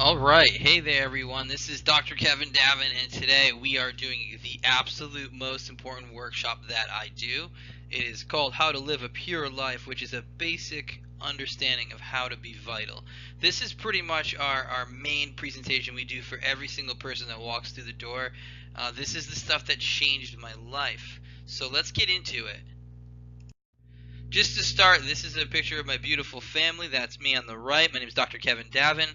All right, hey there everyone. This is Dr. Kevin Davin, and today we are doing the absolute most important workshop that I do. It is called How to Live a Pure Life, which is a basic understanding of how to be vital. This is pretty much our main presentation we do for every single person that walks through the door. This is the stuff that changed my life. So let's get into it. Just to start, this is a picture of my beautiful family. That's me on the right. My name is Dr. Kevin Davin.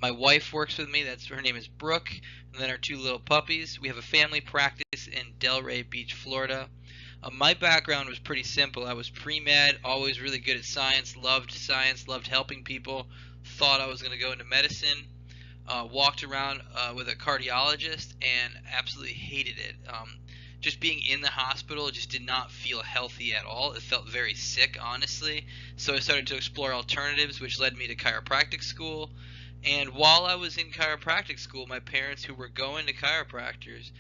My wife works with me. Her name is Brooke. And then our two little puppies. We have a family practice in Delray Beach, Florida. My background was pretty simple. I was pre-med, always really good at science, loved helping people, thought I was going to go into medicine. Walked around with a cardiologist and absolutely hated it. Just being in the hospital just did not feel healthy at all. It felt very sick, honestly. So I started to explore alternatives, which led me to chiropractic school. And while I was in chiropractic school, my parents, who were going to chiropractors,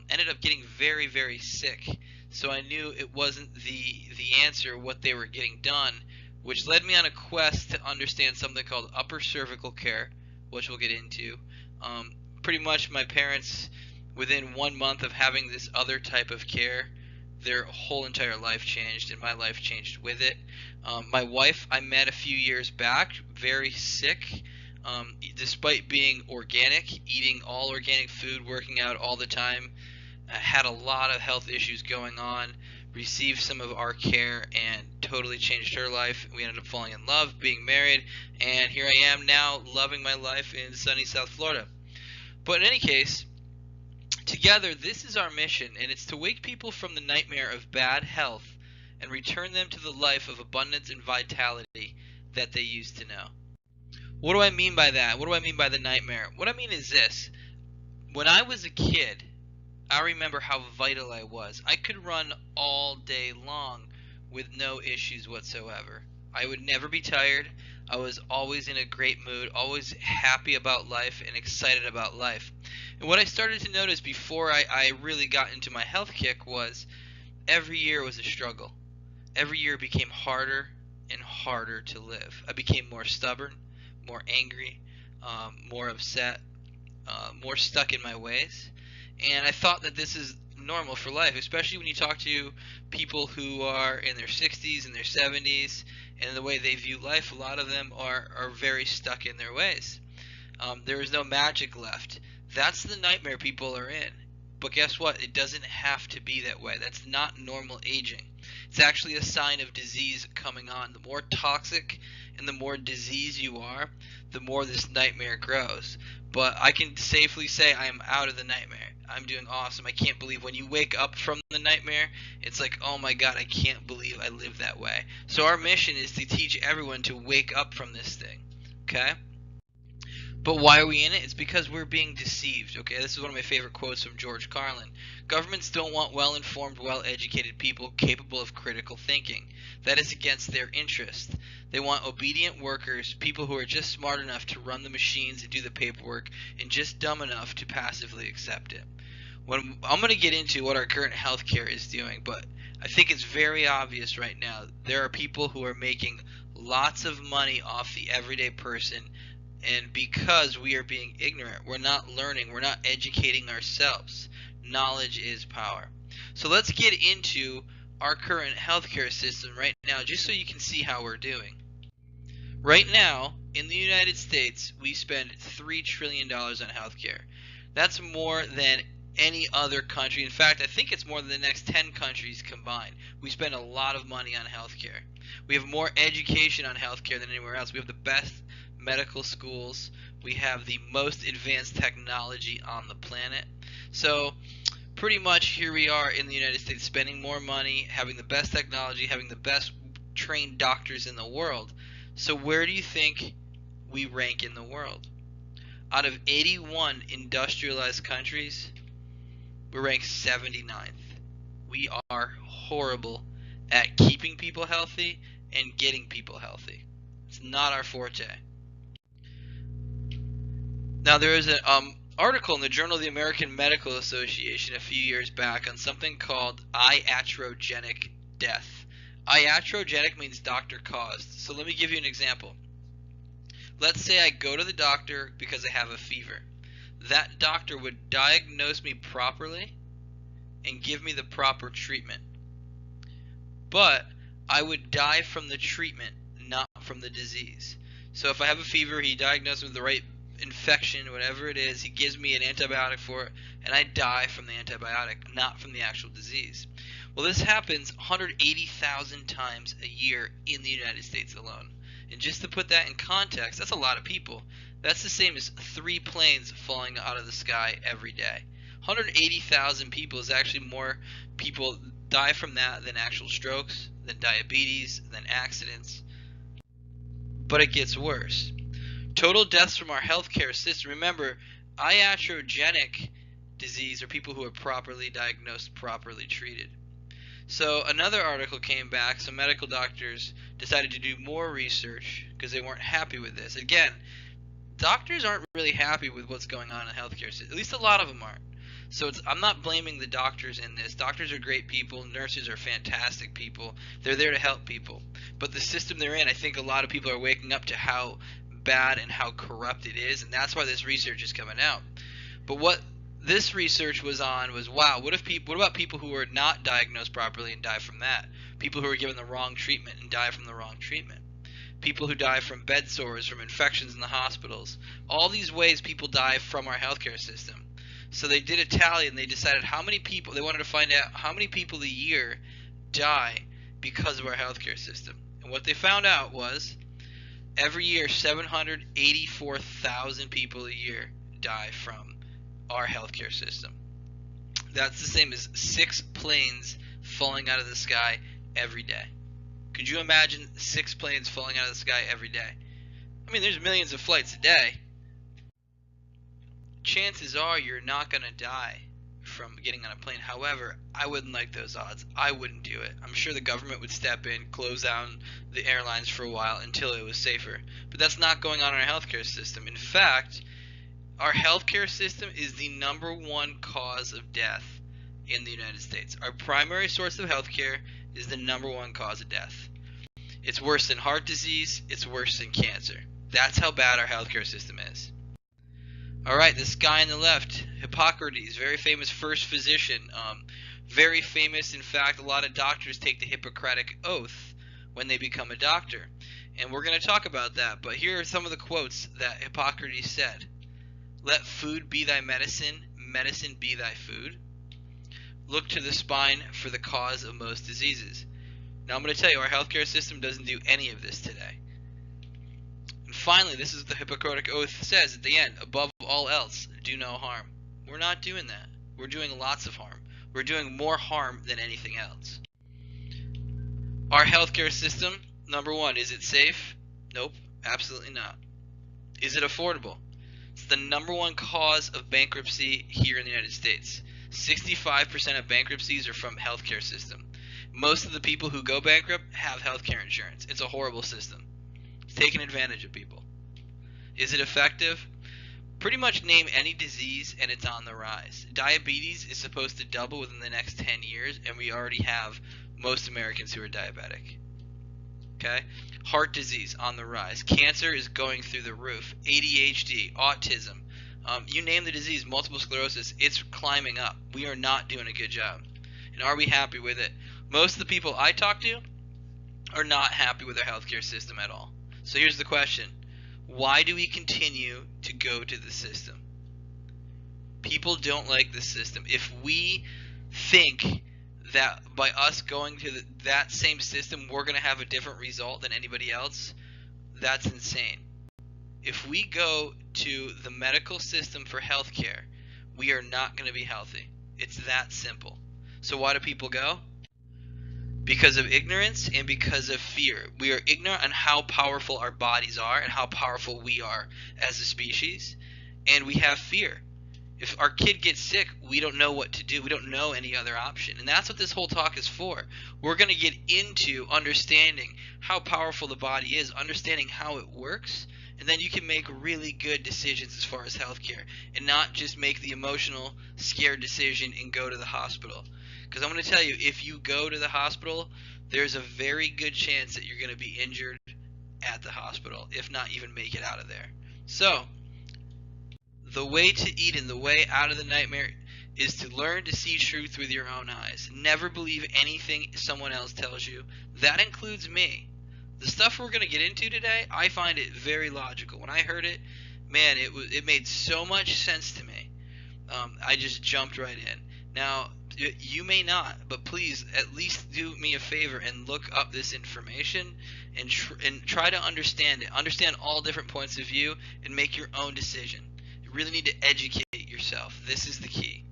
ended up getting very, very sick. So I knew it wasn't the answer what they were getting done, which led me on a quest to understand something called upper cervical care, which we'll get into. Pretty much my parents, within 1 month of having this other type of care, their whole entire life changed, and my life changed with it. My wife I met a few years back, very sick, despite being organic, eating all organic food, working out all the time, had a lot of health issues going on, received some of our care, and totally changed her life. We ended up falling in love, being married, and here I am now loving my life in sunny South Florida. But in any case, together, this is our mission, and it's to wake people from the nightmare of bad health and return them to the life of abundance and vitality that they used to know. What do I mean by that? What do I mean by the nightmare? What I mean is this. When I was a kid, I remember how vital I was. I could run all day long with no issues whatsoever. I would never be tired. I was always in a great mood, always happy about life and excited about life. And what I started to notice before I really got into my health kick was every year was a struggle. Every year became harder and harder to live. I became more stubborn, more angry, more upset, more stuck in my ways. And I thought that this is normal for life, especially when you talk to people who are in their 60s and their 70s, and the way they view life, a lot of them are very stuck in their ways. There is no magic left. That's the nightmare people are in. But guess what? It doesn't have to be that way. That's not normal aging. It's actually a sign of disease coming on. The more toxic and the more disease you are, the more this nightmare grows. But I can safely say I am out of the nightmare. I'm doing awesome. I can't believe when you wake up from the nightmare, it's like, oh my God, I can't believe I lived that way. So our mission is to teach everyone to wake up from this thing, okay? But why are we in it? It's because we're being deceived, okay? This is one of my favorite quotes from George Carlin. Governments don't want well-informed, well-educated people capable of critical thinking. That is against their interest. They want obedient workers, people who are just smart enough to run the machines and do the paperwork, and just dumb enough to passively accept it. I'm going to get into what our current healthcare is doing, but I think it's very obvious right now. There are people who are making lots of money off the everyday person. And because we are being ignorant, we're not learning, we're not educating ourselves. Knowledge is power. So let's get into our current healthcare system right now, just so you can see how we're doing. Right now, in the United States, we spend $3 trillion on healthcare. That's more than any other country. In fact, I think it's more than the next 10 countries combined. We spend a lot of money on healthcare. We have more education on healthcare than anywhere else. We have the best medical schools. We have the most advanced technology on the planet. So pretty much here we are in the United States, spending more money, having the best technology, having the best trained doctors in the world. So where do you think we rank in the world? Out of 81 industrialized countries, we're ranked 79th. We are horrible at keeping people healthy and getting people healthy. It's not our forte. Now, there is an article in the Journal of the American Medical Association a few years back on something called iatrogenic death. Iatrogenic means doctor caused. So let me give you an example. Let's say I go to the doctor because I have a fever. That doctor would diagnose me properly and give me the proper treatment. But I would die from the treatment, not from the disease. So if I have a fever, he diagnoses me with the right infection, whatever it is, he gives me an antibiotic for it, and I die from the antibiotic, not from the actual disease. Well, this happens 180,000 times a year in the United States alone. And just to put that in context, that's a lot of people. That's the same as 3 planes falling out of the sky every day. 180,000 people is actually more people die from that than actual strokes, than diabetes, than accidents. But it gets worse. Total deaths from our healthcare system. Remember, iatrogenic disease are people who are properly diagnosed, properly treated. So another article came back. Some medical doctors decided to do more research because they weren't happy with this. Again, doctors aren't really happy with what's going on in the healthcare system. At least a lot of them aren't. So I'm not blaming the doctors in this. Doctors are great people. Nurses are fantastic people. They're there to help people. But the system they're in, I think a lot of people are waking up to how bad and how corrupt it is, and that's why this research is coming out. But what this research was on was, wow, what about people who are not diagnosed properly and die from that? People who are given the wrong treatment and die from the wrong treatment. People who die from bed sores, from infections in the hospitals. All these ways people die from our healthcare system. So they did a tally and they decided how many people, they wanted to find out how many people a year die because of our healthcare system. And what they found out was every year 784,000 people a year die from our healthcare system. That's the same as 6 planes falling out of the sky every day. Could you imagine 6 planes falling out of the sky every day? I mean, there's millions of flights a day. Chances are you're not going to die from getting on a plane. However, I wouldn't like those odds. I wouldn't do it. I'm sure the government would step in, close down the airlines for a while until it was safer. But that's not going on in our healthcare system. In fact, our healthcare system is the #1 cause of death in the United States. Our primary source of healthcare is the #1 cause of death. It's worse than heart disease. It's worse than cancer. That's how bad our healthcare system is. Alright, this guy on the left, Hippocrates, very famous first physician. Very famous, in fact, a lot of doctors take the Hippocratic Oath when they become a doctor. And we're going to talk about that, but here are some of the quotes that Hippocrates said. Let food be thy medicine, medicine be thy food. Look to the spine for the cause of most diseases. Now I'm going to tell you, our healthcare system doesn't do any of this today. And finally, this is what the Hippocratic Oath says at the end. Above all else, do no harm. We're not doing that. We're doing lots of harm. We're doing more harm than anything else. Our healthcare system, #1, is it safe? Nope, absolutely not. Is it affordable? It's the #1 cause of bankruptcy here in the United States. 65% of bankruptcies are from healthcare system. Most of the people who go bankrupt have healthcare insurance. It's a horrible system. It's taking advantage of people. Is it effective? Pretty much name any disease and it's on the rise. Diabetes is supposed to double within the next 10 years, and we already have most Americans who are diabetic. Okay? Heart disease on the rise. Cancer is going through the roof. ADHD, autism, you name the disease, multiple sclerosis, it's climbing up. We are not doing a good job. And are we happy with it? Most of the people I talk to are not happy with our healthcare system at all. So here's the question. Why do we continue to go to the system? People don't like the system. If we think that by us going to that same system we're going to have a different result than anybody else, that's insane. If we go to the medical system for healthcare, we are not going to be healthy. It's that simple. So why do people go? Because of ignorance and because of fear. We are ignorant on how powerful our bodies are and how powerful we are as a species, and we have fear. If our kid gets sick, we don't know what to do. We don't know any other option, and that's what this whole talk is for. We're going to get into understanding how powerful the body is, understanding how it works, and then you can make really good decisions as far as healthcare and not just make the emotional, scared decision and go to the hospital. Because I'm going to tell you, if you go to the hospital, there's a very good chance that you're going to be injured at the hospital, if not even make it out of there. So, the way to Eden, the way out of the nightmare, is to learn to see truth with your own eyes. Never believe anything someone else tells you. That includes me. The stuff we're going to get into today, I find it very logical. When I heard it, man, it made so much sense to me. I just jumped right in. Now, you may not, but please at least do me a favor and look up this information and try to understand it. Understand all different points of view and make your own decision. You really need to educate yourself. This is the key.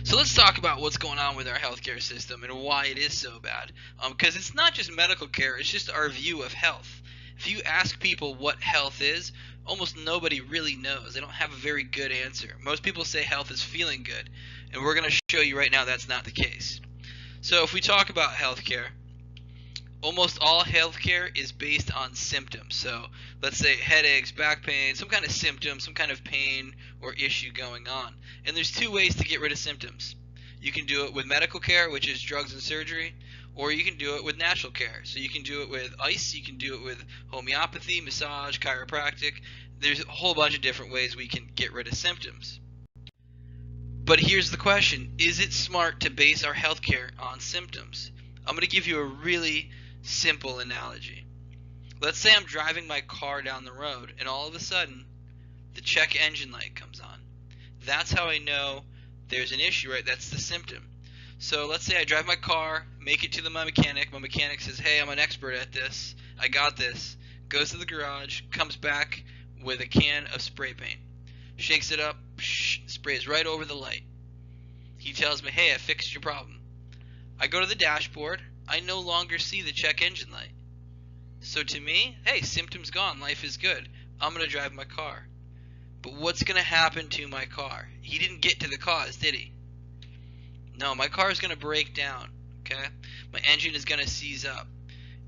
So let's talk about what's going on with our healthcare system and why it is so bad. Because it's not just medical care, it's just our view of health. If you ask people what health is, almost nobody really knows. They don't have a very good answer. Most people say health is feeling good, and we're going to show you right now that's not the case. So if we talk about healthcare, almost all healthcare is based on symptoms. So let's say headaches, back pain, some kind of symptom, some kind of pain or issue going on. And there's two ways to get rid of symptoms. You can do it with medical care, which is drugs and surgery, or you can do it with natural care. So you can do it with ice, you can do it with homeopathy, massage, chiropractic. There's a whole bunch of different ways we can get rid of symptoms. But here's the question, is it smart to base our healthcare on symptoms? I'm going to give you a really simple analogy. Let's say I'm driving my car down the road and all of a sudden the check engine light comes on. That's how I know there's an issue, right? That's the symptom. So let's say I drive my car, make it to my mechanic. My mechanic says, hey, I'm an expert at this. I got this. Goes to the garage, comes back with a can of spray paint. Shakes it up, sprays right over the light. He tells me, hey, I fixed your problem. I go to the dashboard. I no longer see the check engine light. So to me, hey, symptoms gone. Life is good. I'm going to drive my car. But what's going to happen to my car? He didn't get to the cause, did he? No, my car is going to break down, okay? My engine is going to seize up.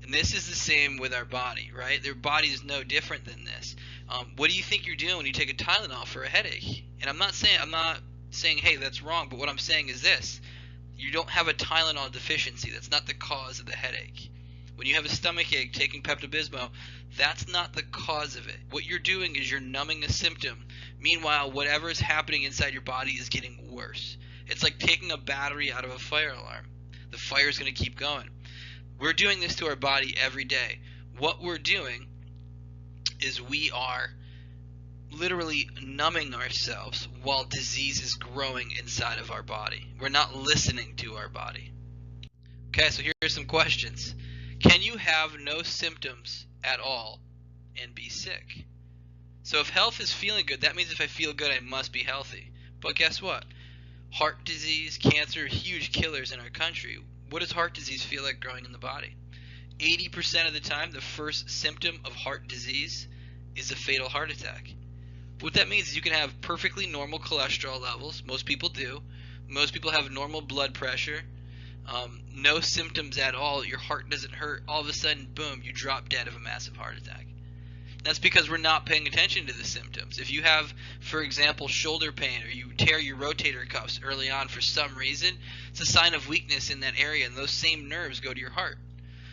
And this is the same with our body, right? Their body is no different than this. What do you think you're doing when you take a Tylenol for a headache? And I'm not saying, hey, that's wrong, but what I'm saying is this. You don't have a Tylenol deficiency. That's not the cause of the headache. When you have a stomach ache, taking Pepto-Bismol, that's not the cause of it. What you're doing is you're numbing a symptom. Meanwhile, whatever is happening inside your body is getting worse. It's like taking a battery out of a fire alarm. The fire is going to keep going. We're doing this to our body every day. What we're doing is we are literally numbing ourselves while disease is growing inside of our body. We're not listening to our body. Okay, so here are some questions. Can you have no symptoms at all and be sick? So if health is feeling good, that means if I feel good, I must be healthy. But guess what? Heart disease, cancer, huge killers in our country. What does heart disease feel like growing in the body? 80% of the time, the first symptom of heart disease is a fatal heart attack. What that means is you can have perfectly normal cholesterol levels. Most people do. Most people have normal blood pressure. No symptoms at all. Your heart doesn't hurt. All of a sudden, boom, you drop dead of a massive heart attack. That's because we're not paying attention to the symptoms. If you have, for example, shoulder pain or you tear your rotator cuffs early on for some reason, it's a sign of weakness in that area, and those same nerves go to your heart.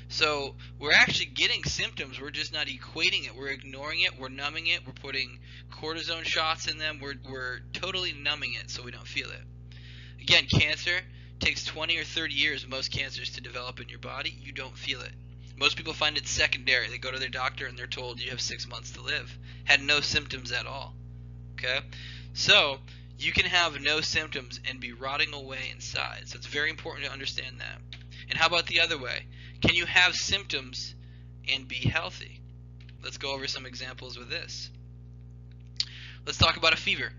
So we're actually getting symptoms. We're just not equating it. We're ignoring it. We're numbing it. We're putting cortisone shots in them. We're totally numbing it so we don't feel it. Again, cancer takes 20 or 30 years, most cancers, to develop in your body. You don't feel it. Most people find it secondary. They go to their doctor and they're told you have 6 months to live. Had no symptoms at all. Okay? So you can have no symptoms and be rotting away inside. So it's very important to understand that. And how about the other way? Can you have symptoms and be healthy? Let's go over some examples with this. Let's talk about a fever.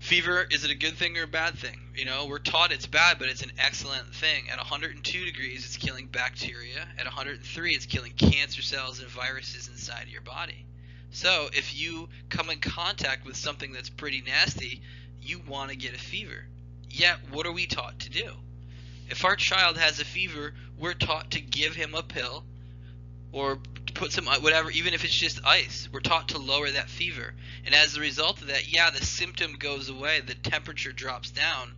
Fever, is it a good thing or a bad thing? You know, we're taught it's bad, but it's an excellent thing. At 102 degrees, it's killing bacteria. At 103, it's killing cancer cells and viruses inside of your body. So if you come in contact with something that's pretty nasty, you want to get a fever. Yet, what are we taught to do? If our child has a fever, we're taught to give him a pill or put some whatever, even if it's just ice. We're taught to lower that fever. And as a result of that, yeah, the symptom goes away, the temperature drops down,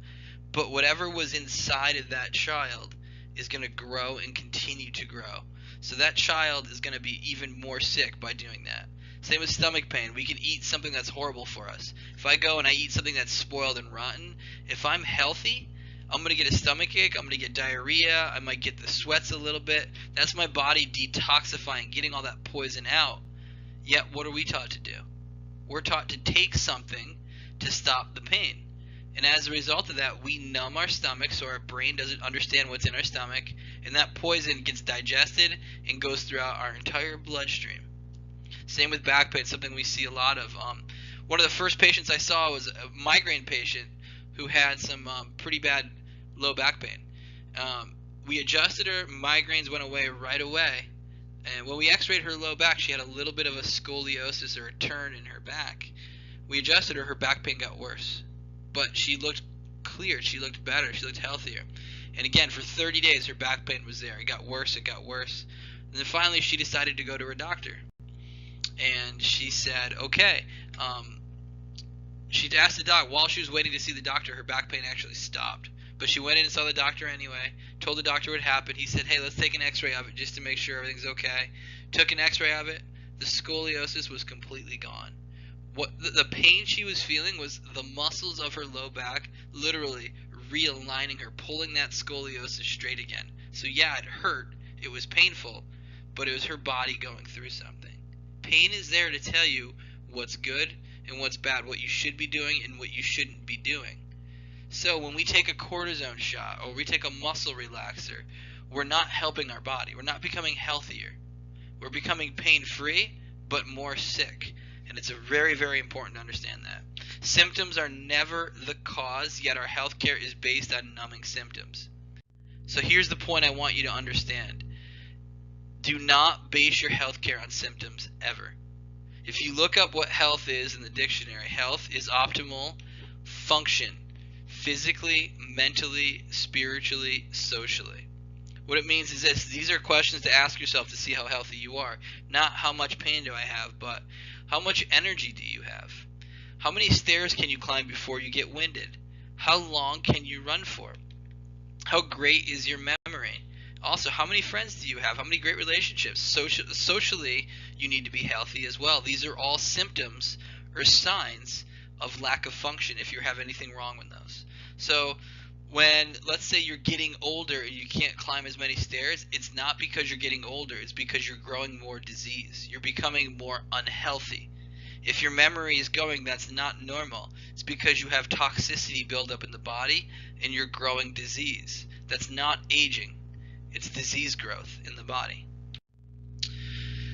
but whatever was inside of that child is going to grow and continue to grow. So that child is going to be even more sick by doing that. Same with stomach pain. We can eat something that's horrible for us. If I go and I eat something that's spoiled and rotten, if I'm healthy, I'm going to get a stomach ache, I'm going to get diarrhea, I might get the sweats a little bit. That's my body detoxifying, getting all that poison out. Yet what are we taught to do? We're taught to take something to stop the pain. And as a result of that, we numb our stomach so our brain doesn't understand what's in our stomach, and that poison gets digested and goes throughout our entire bloodstream. Same with back pain, something we see a lot of. One of the first patients I saw was a migraine patient who had some pretty bad low back pain. We adjusted her, migraines went away right away. And when we x-rayed her low back, she had a little bit of a scoliosis or a turn in her back. We adjusted her, her back pain got worse. But she looked clear, she looked better, she looked healthier. And again, for 30 days, her back pain was there. It got worse, it got worse. And then finally, she decided to go to her doctor. And she said, okay. She asked the doc, while she was waiting to see the doctor, her back pain actually stopped. But she went in and saw the doctor anyway, told the doctor what happened. He said, hey, let's take an x-ray of it just to make sure everything's okay. Took an x-ray of it. The scoliosis was completely gone. What the pain she was feeling was the muscles of her low back literally realigning her, pulling that scoliosis straight again. So yeah, it hurt, it was painful, but it was her body going through something. Pain is there to tell you what's good and what's bad, what you should be doing and what you shouldn't be doing. So when we take a cortisone shot or we take a muscle relaxer, we're not helping our body. We're not becoming healthier. We're becoming pain-free, but more sick. And it's very, very important to understand that. Symptoms are never the cause, yet our healthcare is based on numbing symptoms. So here's the point I want you to understand. Do not base your healthcare on symptoms ever. If you look up what health is in the dictionary, health is optimal function, physically, mentally, spiritually, socially. What it means is this: these are questions to ask yourself to see how healthy you are. Not how much pain do I have, but how much energy do you have? How many stairs can you climb before you get winded? How long can you run for? How great is your memory? Also, how many friends do you have? How many great relationships? Socially, you need to be healthy as well. These are all symptoms or signs of lack of function if you have anything wrong with those. So when, let's say, you're getting older and you can't climb as many stairs, it's not because you're getting older. It's because you're growing more disease. You're becoming more unhealthy. If your memory is going, that's not normal. It's because you have toxicity build up in the body and you're growing disease. That's not aging. It's disease growth in the body.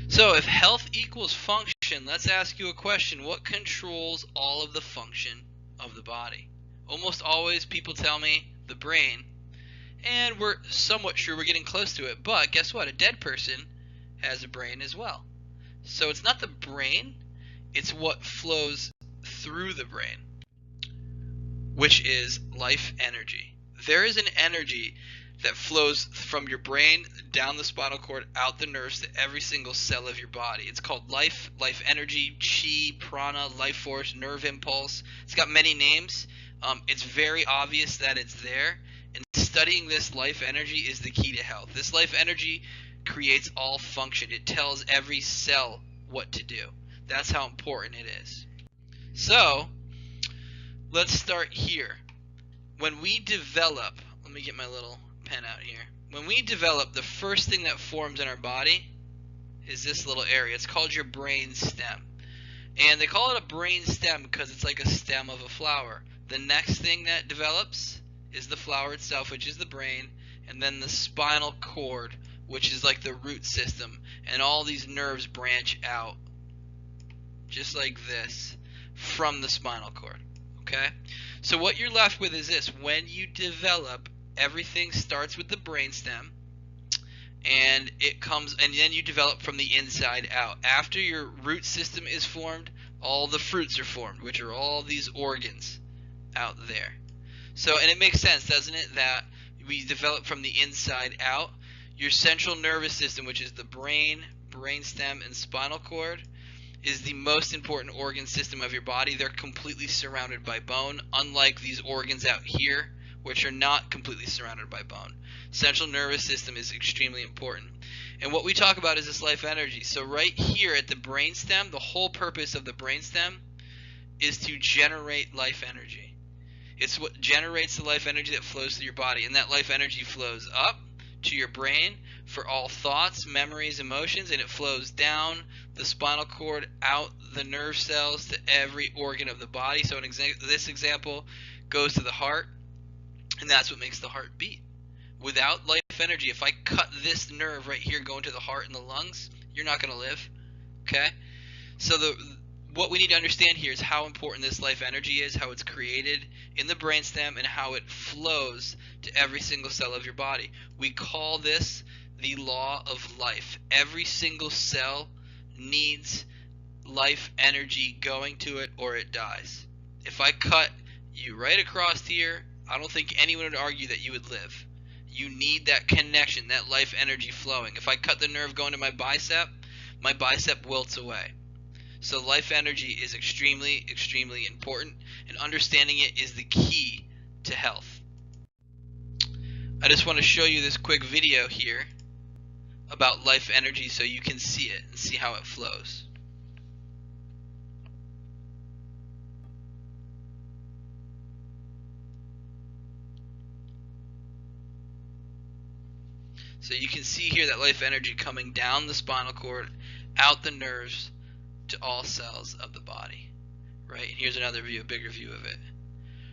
So if health equals function, let's ask you a question. What controls all of the function of the body? Almost always people tell me the brain, and we're somewhat sure we're getting close to it, but guess what? A dead person has a brain as well. So it's not the brain, it's what flows through the brain, which is life energy. There is an energy that flows from your brain down the spinal cord, out the nerves to every single cell of your body. It's called life energy, chi, prana, life force, nerve impulse. It's got many names. It's very obvious that it's there, and studying this life energy is the key to health. This life energy creates all function. It tells every cell what to do. That's how important it is. So let's start here. When we develop, let me get my little pen out here. When we develop, the first thing that forms in our body is this little area. It's called your brain stem. And they call it a brain stem because it's like a stem of a flower. The next thing that develops is the flower itself, which is the brain, and then the spinal cord, which is like the root system. And all these nerves branch out, just like this, from the spinal cord. Okay? So what you're left with is this. When you develop, everything starts with the brainstem, and it comes, and then you develop from the inside out. After your root system is formed, all the fruits are formed, which are all these organs out there. So, and it makes sense, doesn't it, that we develop from the inside out. Your central nervous system, which is the brain, brainstem, and spinal cord, is the most important organ system of your body. They're completely surrounded by bone, unlike these organs out here, which are not completely surrounded by bone. Central nervous system is extremely important. And what we talk about is this life energy. So right here at the brainstem, the whole purpose of the brainstem is to generate life energy. It's what generates the life energy that flows through your body, and that life energy flows up to your brain for all thoughts, memories, emotions, and it flows down the spinal cord, out the nerve cells to every organ of the body. So this example goes to the heart, and that's what makes the heart beat. Without life energy, if I cut this nerve right here going to the heart and the lungs, you're not going to live. Okay? So what we need to understand here is how important this life energy is, how it's created in the brainstem, and how it flows to every single cell of your body. We call this the law of life. Every single cell needs life energy going to it or it dies. If I cut you right across here, I don't think anyone would argue that you would live. You need that connection, that life energy flowing. If I cut the nerve going to my bicep wilts away. So life energy is extremely, extremely important, and understanding it is the key to health. I just want to show you this quick video here about life energy so you can see it and see how it flows. So you can see here that life energy coming down the spinal cord, out the nerves, to all cells of the body, right? And here's another view, a bigger view of it.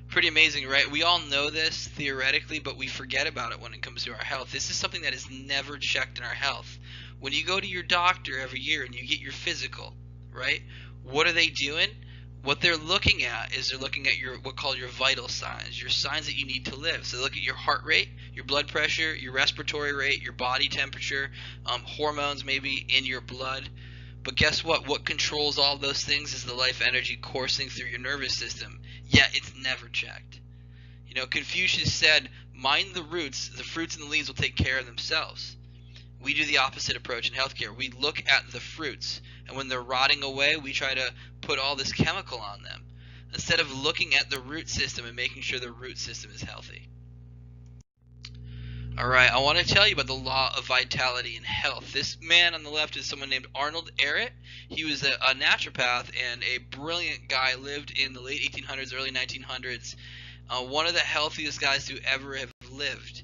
Pretty amazing, right? We all know this theoretically, but we forget about it when it comes to our health. This is something that is never checked in our health. When you go to your doctor every year and you get your physical, right? What are they doing? What they're looking at is they're looking at your what's called your vital signs, your signs that you need to live. So they look at your heart rate, your blood pressure, your respiratory rate, your body temperature, hormones maybe in your blood. But guess what? What controls all those things is the life energy coursing through your nervous system. Yet it's never checked. You know, Confucius said, mind the roots, the fruits and the leaves will take care of themselves. We do the opposite approach in healthcare. We look at the fruits, and when they're rotting away, we try to put all this chemical on them instead of looking at the root system and making sure the root system is healthy. Alright, I want to tell you about the law of vitality and health. This man on the left is someone named Arnold Ehret. He was a naturopath and a brilliant guy, lived in the late 1800s, early 1900s. One of the healthiest guys to ever have lived.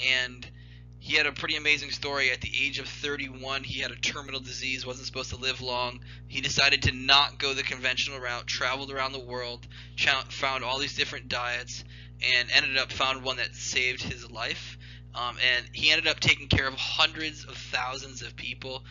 And he had a pretty amazing story. At the age of 31, he had a terminal disease, wasn't supposed to live long. He decided to not go the conventional route, traveled around the world, found all these different diets, and ended up found one that saved his life. And he ended up taking care of hundreds of thousands of people,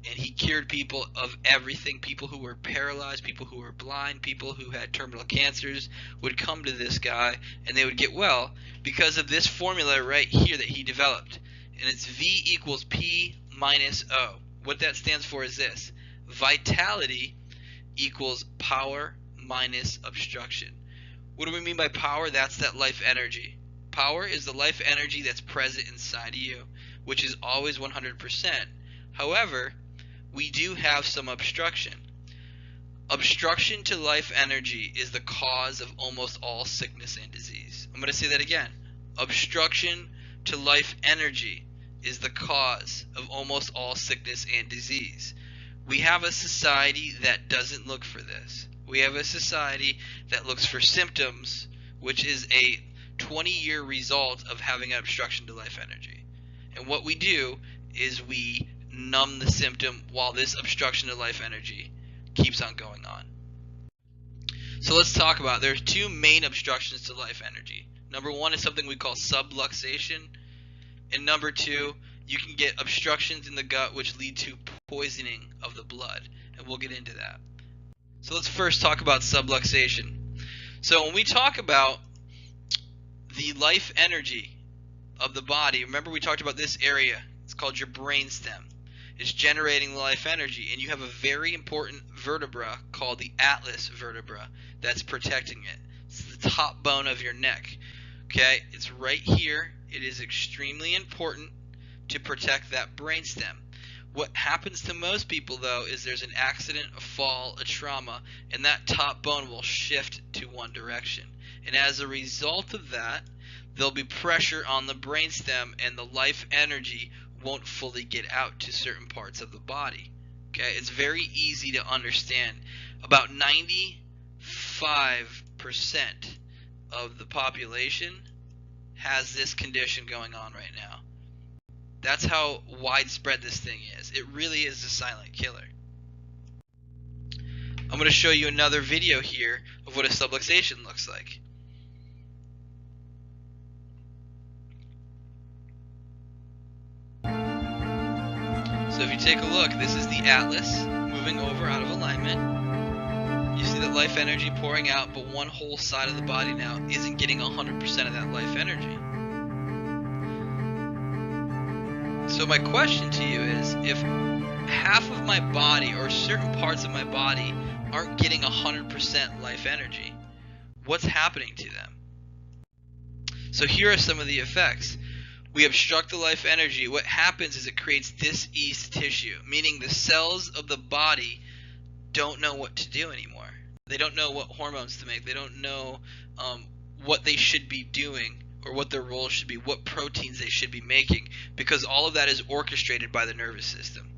and he cured people of everything. People who were paralyzed, people who were blind, people who had terminal cancers would come to this guy and they would get well because of this formula right here that he developed. And it's V equals P minus O. What that stands for is this: vitality equals power minus obstruction. What do we mean by power? That's that life energy. Power is the life energy that's present inside of you, which is always 100%. However, we do have some obstruction. Obstruction to life energy is the cause of almost all sickness and disease. I'm going to say that again. Obstruction to life energy is the cause of almost all sickness and disease. We have a society that doesn't look for this. We have a society that looks for symptoms, which is a 20-year result of having an obstruction to life energy. And what we do is we numb the symptom while this obstruction to life energy keeps on going on. So let's talk about, there's two main obstructions to life energy. Number one is something we call subluxation, and number two, you can get obstructions in the gut which lead to poisoning of the blood, and we'll get into that. So let's first talk about subluxation. So when we talk about the life energy of the body, remember we talked about this area, it's called your brainstem. It's generating the life energy, and you have a very important vertebra called the atlas vertebra that's protecting it. It's the top bone of your neck. Okay, it's right here. It is extremely important to protect that brainstem. What happens to most people though is there's an accident, a fall, a trauma, and that top bone will shift to one direction. And as a result of that, there'll be pressure on the brainstem, and the life energy won't fully get out to certain parts of the body. Okay, it's very easy to understand. About 95% of the population has this condition going on right now. That's how widespread this thing is. It really is a silent killer. I'm going to show you another video here of what a subluxation looks like. So if you take a look, this is the atlas moving over out of alignment. You see that life energy pouring out, but one whole side of the body now isn't getting 100% of that life energy. So my question to you is, if half of my body or certain parts of my body aren't getting 100% life energy, what's happening to them? So here are some of the effects. We obstruct the life energy. What happens is it creates diseased tissue, meaning the cells of the body don't know what to do anymore. They don't know what hormones to make. They don't know what they should be doing or what their role should be, what proteins they should be making, because all of that is orchestrated by the nervous system.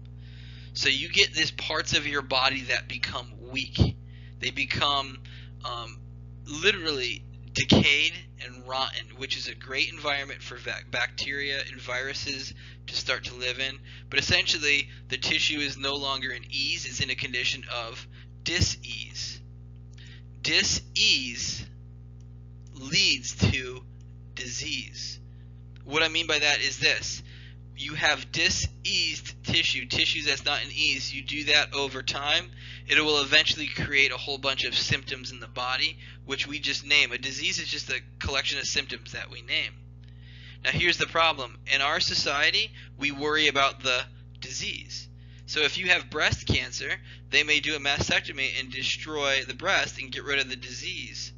So you get these parts of your body that become weak. They become literally decayed and rotten, which is a great environment for bacteria and viruses to start to live in. But essentially, the tissue is no longer in ease, it's in a condition of dis-ease. Dis-ease leads to disease. What I mean by that is this. You have diseased tissue that's not in ease. You do that over time, it will eventually create a whole bunch of symptoms in the body, which we just name. A disease is just a collection of symptoms that we name. Now here's the problem. In our society, we worry about the disease. So if you have breast cancer, they may do a mastectomy and destroy the breast and get rid of the disease.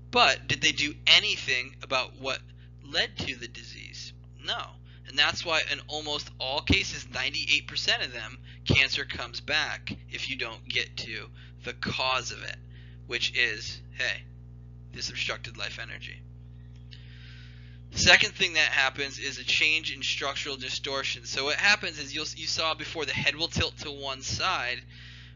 But did they do anything about what led to the disease? No. And that's why in almost all cases, 98% of them, cancer comes back if you don't get to the cause of it, which is, hey, this obstructed life energy. Second thing that happens is a change in structural distortion. So what happens is, you saw before, the head will tilt to one side.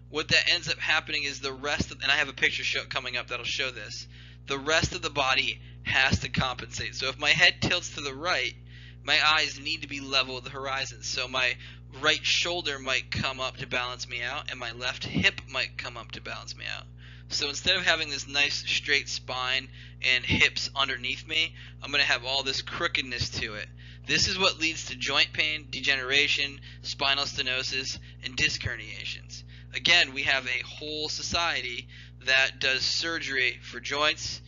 What that ends up happening is the rest of, and I have a picture coming up that'll show this, the rest of the body has to compensate. So if my head tilts to the right, my eyes need to be level with the horizon. So my right shoulder might come up to balance me out, and my left hip might come up to balance me out. So instead of having this nice straight spine and hips underneath me, I'm going to have all this crookedness to it. This is what leads to joint pain, degeneration, spinal stenosis, and disc herniations. Again, we have a whole society that does surgery for joints,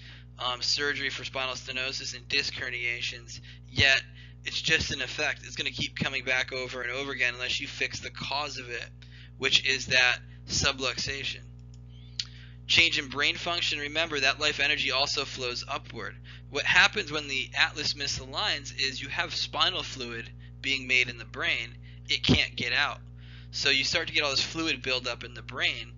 surgery for spinal stenosis and disc herniations, yet it's just an effect. It's going to keep coming back over and over again unless you fix the cause of it, which is that subluxation. Change in brain function. Remember that life energy also flows upward. What happens when the atlas misaligns is you have spinal fluid being made in the brain. It can't get out. So you start to get all this fluid build up in the brain.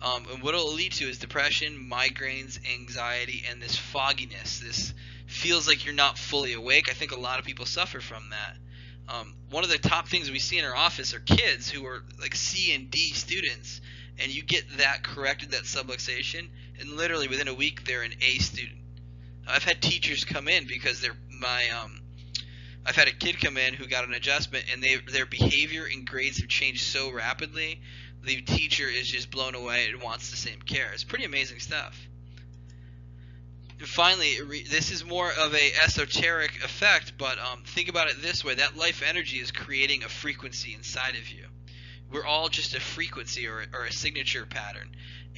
And what it'll lead to is depression, migraines, anxiety, and this fogginess. This feels like you're not fully awake. I think a lot of people suffer from that. One of the top things we see in our office are kids who are like C and D students, and you get that corrected, that subluxation, and literally within a week they're an A student. I've had teachers come in because I've had a kid come in who got an adjustment, and their behavior and grades have changed so rapidly. The teacher is just blown away and wants the same care. It's pretty amazing stuff. And finally, this is more of a esoteric effect, but think about it this way. That life energy is creating a frequency inside of you. We're all just a frequency or a signature pattern.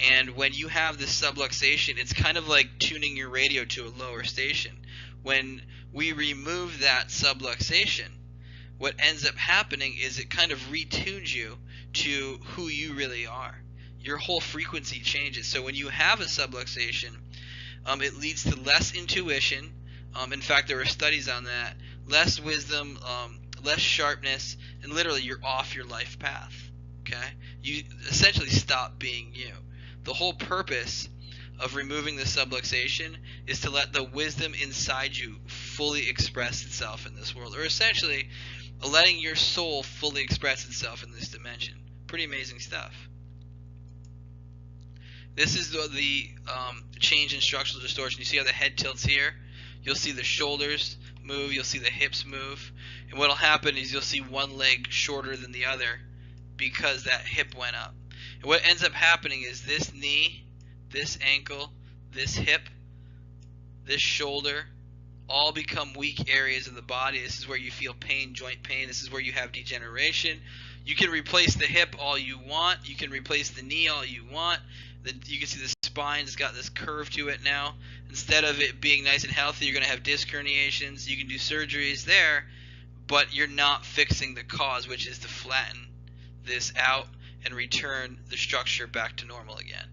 And when you have this subluxation, it's kind of like tuning your radio to a lower station. When we remove that subluxation, what ends up happening is it kind of retunes you to who you really are. Your whole frequency changes. So when you have a subluxation, it leads to less intuition. In fact, there were studies on that. Less wisdom, less sharpness, and literally you're off your life path. Okay? You essentially stop being you. The whole purpose of removing the subluxation is to let the wisdom inside you fully express itself in this world. Or essentially, letting your soul fully express itself in this dimension. Pretty amazing stuff. This is the change in structural distortion. You see how the head tilts here? You'll see the shoulders move, you'll see the hips move, and what'll happen is you'll see one leg shorter than the other because that hip went up. And what ends up happening is this knee, this ankle, this hip, this shoulder, all become weak areas of the body. This is where you feel pain, joint pain. This is where you have degeneration. You can replace the hip all you want. You can replace the knee all you want. You can see the spine's got this curve to it now. Instead of it being nice and healthy, you're going to have disc herniations. You can do surgeries there, but you're not fixing the cause, which is to flatten this out and return the structure back to normal again.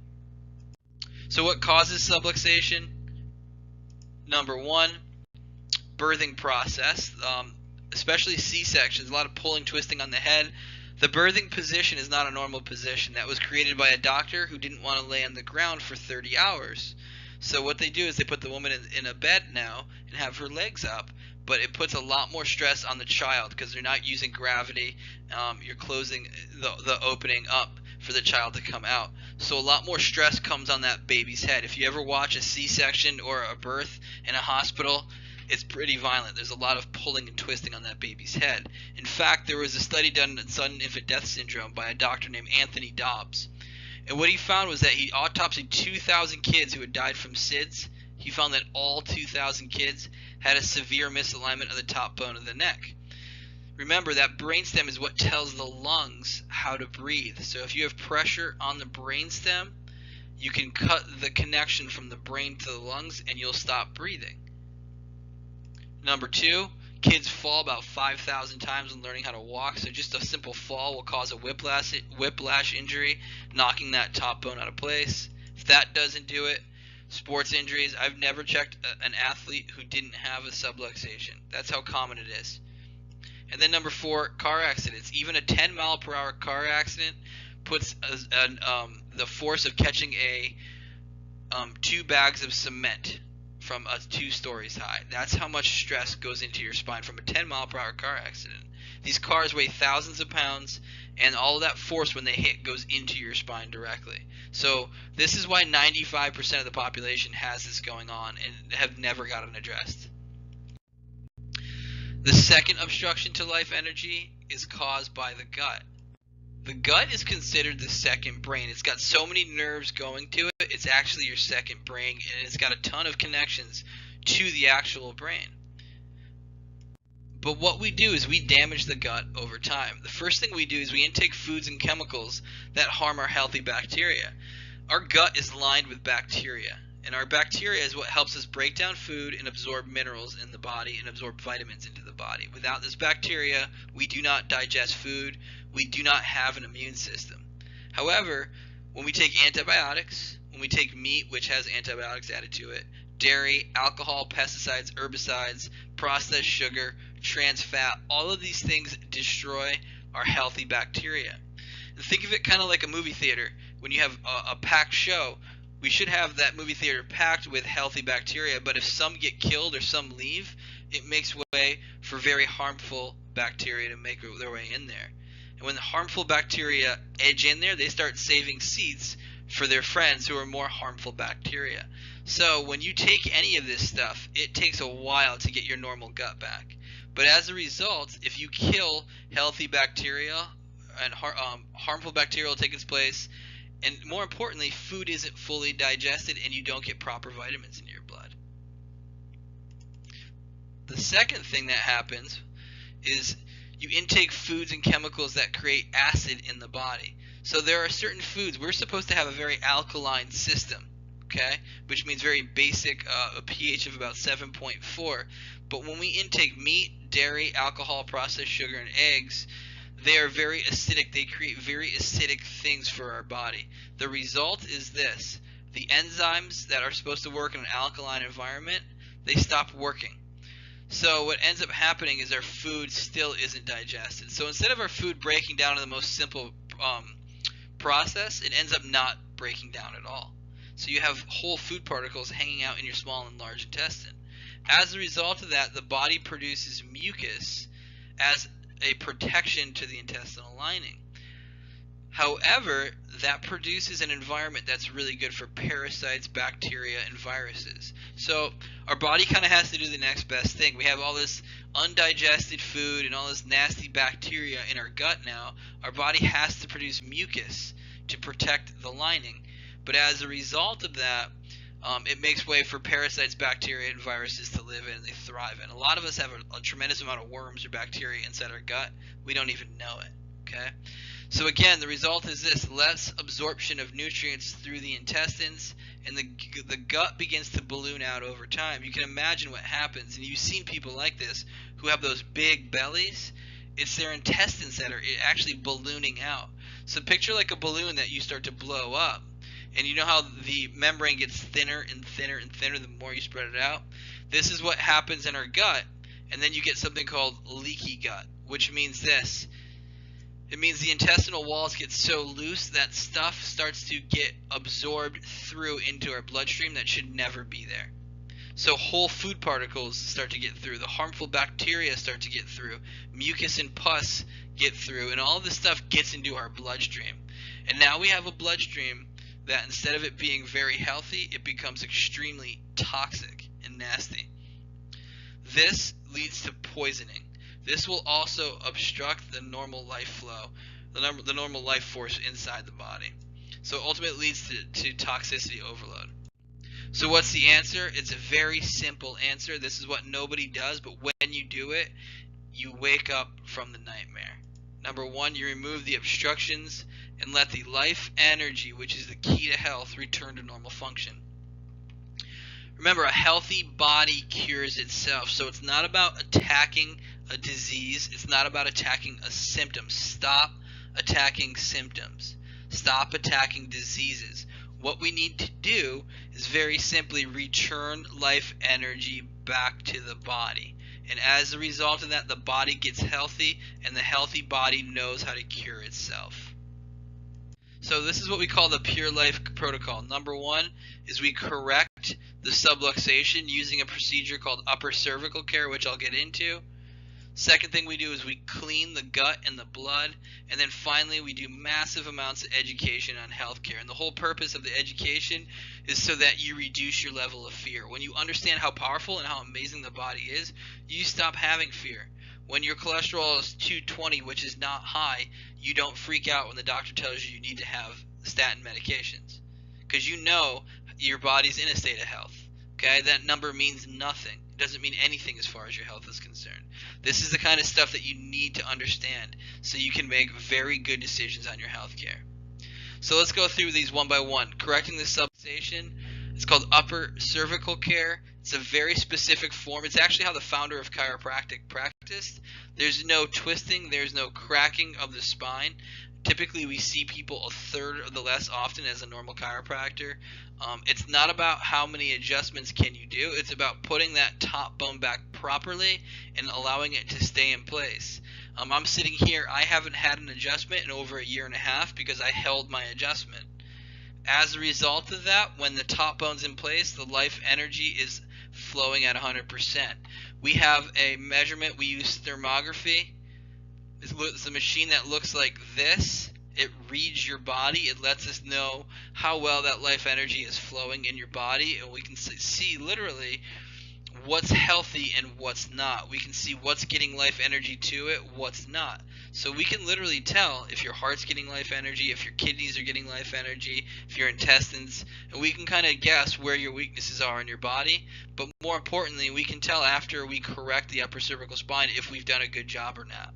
So what causes subluxation? Number one, birthing process, especially C-sections, a lot of pulling, twisting on the head. The birthing position is not a normal position. That was created by a doctor who didn't want to lay on the ground for 30 hours. So what they do is they put the woman in a bed now and have her legs up, but it puts a lot more stress on the child because they're not using gravity. You're closing the opening up for the child to come out. So a lot more stress comes on that baby's head. If you ever watch a C-section or a birth in a hospital, it's pretty violent. There's a lot of pulling and twisting on that baby's head. In fact, there was a study done on sudden infant death syndrome by a doctor named Anthony Dobbs. And what he found was that he autopsied 2,000 kids who had died from SIDS. He found that all 2,000 kids had a severe misalignment of the top bone of the neck. Remember, that brainstem is what tells the lungs how to breathe. So if you have pressure on the brainstem, you can cut the connection from the brain to the lungs and you'll stop breathing. Number two, kids fall about 5,000 times when learning how to walk. So just a simple fall will cause a whiplash injury, knocking that top bone out of place. If that doesn't do it, sports injuries. I've never checked an athlete who didn't have a subluxation. That's how common it is. And then number four, car accidents. Even a 10-mile-per-hour car accident puts the force of catching 2 bags of cement from 2 stories high. That's how much stress goes into your spine from a 10-mile-per-hour car accident. These cars weigh thousands of pounds, and all of that force when they hit goes into your spine directly. So this is why 95% of the population has this going on and have never gotten addressed. The second obstruction to life energy is caused by the gut. The gut is considered the second brain. It's got so many nerves going to it, it's actually your second brain, and it's got a ton of connections to the actual brain. But what we do is we damage the gut over time. The first thing we do is we intake foods and chemicals that harm our healthy bacteria. Our gut is lined with bacteria, and our bacteria is what helps us break down food and absorb minerals in the body and absorb vitamins into the body. Without this bacteria, we do not digest food. We do not have an immune system. However, when we take antibiotics, when we take meat, which has antibiotics added to it, dairy, alcohol, pesticides, herbicides, processed sugar, trans fat, all of these things destroy our healthy bacteria. And think of it kind of like a movie theater. When you have a packed show, we should have that movie theater packed with healthy bacteria, but if some get killed or some leave, it makes way for very harmful bacteria to make their way in there. And when the harmful bacteria edge in there, they start saving seats for their friends who are more harmful bacteria. So when you take any of this stuff, it takes a while to get your normal gut back. But as a result, if you kill healthy bacteria and harmful bacteria will take its place, and more importantly, food isn't fully digested and you don't get proper vitamins in your blood. The second thing that happens is you intake foods and chemicals that create acid in the body. So there are certain foods, we're supposed to have a very alkaline system, okay, which means very basic, a pH of about 7.4. But when we intake meat, dairy, alcohol, processed sugar, and eggs, they are very acidic. They create very acidic things for our body. The result is this: the enzymes that are supposed to work in an alkaline environment, they stop working. So what ends up happening is our food still isn't digested. So instead of our food breaking down in the most simple process, it ends up not breaking down at all. So you have whole food particles hanging out in your small and large intestine. As a result of that, the body produces mucus as a protection to the intestinal lining. However, that produces an environment that's really good for parasites, bacteria, and viruses. So our body kind of has to do the next best thing. We have all this undigested food and all this nasty bacteria in our gut now. Our body has to produce mucus to protect the lining. But as a result of that, it makes way for parasites, bacteria, and viruses to live in and they thrive in. A lot of us have a tremendous amount of worms or bacteria inside our gut. We don't even know it. Okay? So again, the result is this: less absorption of nutrients through the intestines, and the gut begins to balloon out over time. You can imagine what happens, and you've seen people like this who have those big bellies. It's their intestines that are actually ballooning out. So picture like a balloon that you start to blow up, and you know how the membrane gets thinner and thinner and thinner the more you spread it out? This is what happens in our gut, and then you get something called leaky gut, which means this. It means the intestinal walls get so loose that stuff starts to get absorbed through into our bloodstream that should never be there. So whole food particles start to get through, the harmful bacteria start to get through, mucus and pus get through, and all this stuff gets into our bloodstream. And now we have a bloodstream that instead of it being very healthy, it becomes extremely toxic and nasty. This leads to poisoning. This will also obstruct the normal life flow, the normal life force inside the body. So ultimately it leads to toxicity overload. So what's the answer? It's a very simple answer. This is what nobody does, but when you do it, you wake up from the nightmare. Number one, you remove the obstructions and let the life energy, which is the key to health, return to normal function. Remember, a healthy body cures itself. So it's not about attacking a disease. It's not about attacking a symptom. Stop attacking symptoms. Stop attacking diseases. What we need to do is very simply return life energy back to the body. And as a result of that, the body gets healthy, and the healthy body knows how to cure itself. So this is what we call the Pure Life protocol. Number one is we correct the subluxation using a procedure called upper cervical care, which I'll get into. Second thing we do is we clean the gut and the blood. And then finally, we do massive amounts of education on healthcare. And the whole purpose of the education is so that you reduce your level of fear. When you understand how powerful and how amazing the body is, you stop having fear. When your cholesterol is 220, which is not high, you don't freak out when the doctor tells you you need to have statin medications, because you know your body's in a state of health. Okay, that number means nothing. It doesn't mean anything as far as your health is concerned. This is the kind of stuff that you need to understand so you can make very good decisions on your health care. So let's go through these one by one. Correcting the subluxation. It's called upper cervical care. It's a very specific form. It's actually how the founder of chiropractic practiced. There's no twisting. There's no cracking of the spine. Typically, we see people a third of the less often as a normal chiropractor. It's not about how many adjustments can you do. It's about putting that top bone back properly and allowing it to stay in place. I'm sitting here. I haven't had an adjustment in over a year and a half because I held my adjustment. As a result of that, when the top bone's in place, the life energy is flowing at 100%. We have a measurement. We use thermography. It's a machine that looks like this. It reads your body. It lets us know how well that life energy is flowing in your body, and we can see literally what's healthy and what's not. We can see what's getting life energy to it, what's not. So we can literally tell if your heart's getting life energy, if your kidneys are getting life energy, if your intestines, and we can kind of guess where your weaknesses are in your body. But more importantly, we can tell after we correct the upper cervical spine if we've done a good job or not.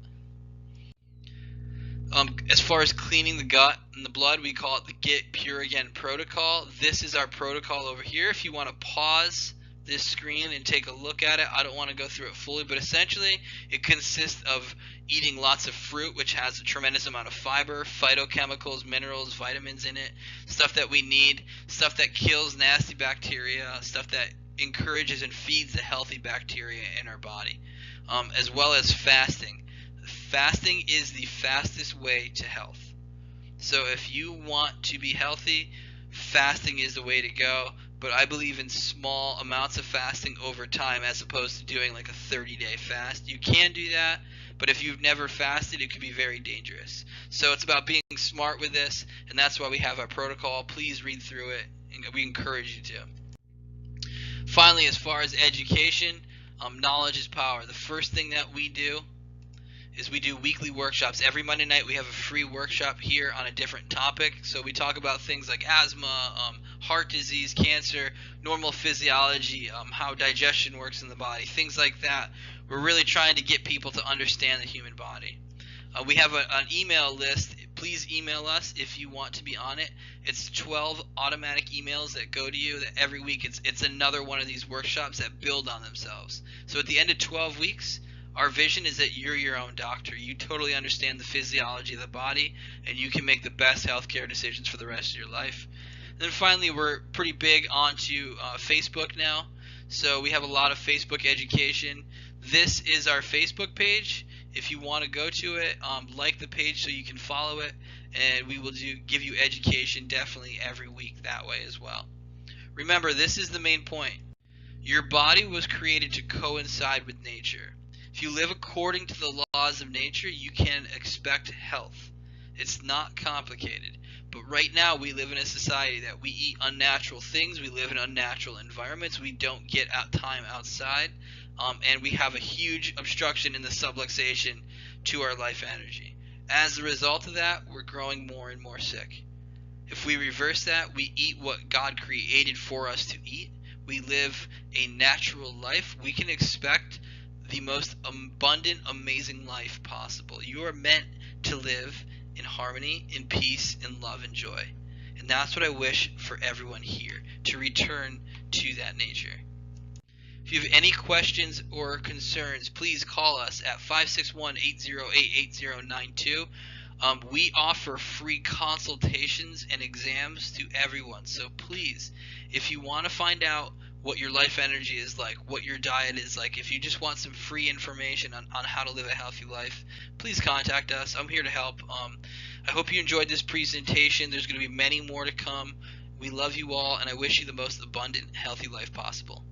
As far as cleaning the gut and the blood, we call it the Get Pure Again protocol. This is our protocol over here. If you want to pause this screen and take a look at it, I don't want to go through it fully, but essentially it consists of eating lots of fruit, which has a tremendous amount of fiber, phytochemicals, minerals, vitamins in it, stuff that we need, stuff that kills nasty bacteria, stuff that encourages and feeds the healthy bacteria in our body, as well as fasting. Fasting is the fastest way to health. So if you want to be healthy, fasting is the way to go. But I believe in small amounts of fasting over time as opposed to doing like a 30-day fast. You can do that, but if you've never fasted, it could be very dangerous. So it's about being smart with this, and that's why we have our protocol. Please read through it, and we encourage you to. Finally, as far as education, knowledge is power. The first thing that we do is we do weekly workshops. Every Monday night we have a free workshop here on a different topic. So we talk about things like asthma, heart disease, cancer, normal physiology, how digestion works in the body, things like that. We're really trying to get people to understand the human body. We have an email list. Please email us if you want to be on it. It's 12 automatic emails that go to you that every week. It's another one of these workshops that build on themselves. So at the end of 12 weeks, our vision is that you're your own doctor. You totally understand the physiology of the body, and you can make the best healthcare decisions for the rest of your life. And then finally, we're pretty big onto Facebook now. So we have a lot of Facebook education. This is our Facebook page. If you want to go to it, like the page so you can follow it, and we will give you education definitely every week that way as well. Remember, this is the main point. Your body was created to coincide with nature. If you live according to the laws of nature, you can expect health. It's not complicated. But right now we live in a society that we eat unnatural things, we live in unnatural environments, we don't get time outside, and we have a huge obstruction in the subluxation to our life energy. As a result of that, we're growing more and more sick. If we reverse that, we eat what God created for us to eat, we live a natural life, we can expect the most abundant, amazing life possible. You are meant to live in harmony, in peace, in love, and joy. And that's what I wish for everyone here, to return to that nature. If you have any questions or concerns, please call us at 561-808-8092. We offer free consultations and exams to everyone. So please, if you want to find out what your life energy is like, what your diet is like, if you just want some free information on how to live a healthy life, please contact us. I'm here to help. I hope you enjoyed this presentation. There's going to be many more to come. We love you all, and I wish you the most abundant, healthy life possible.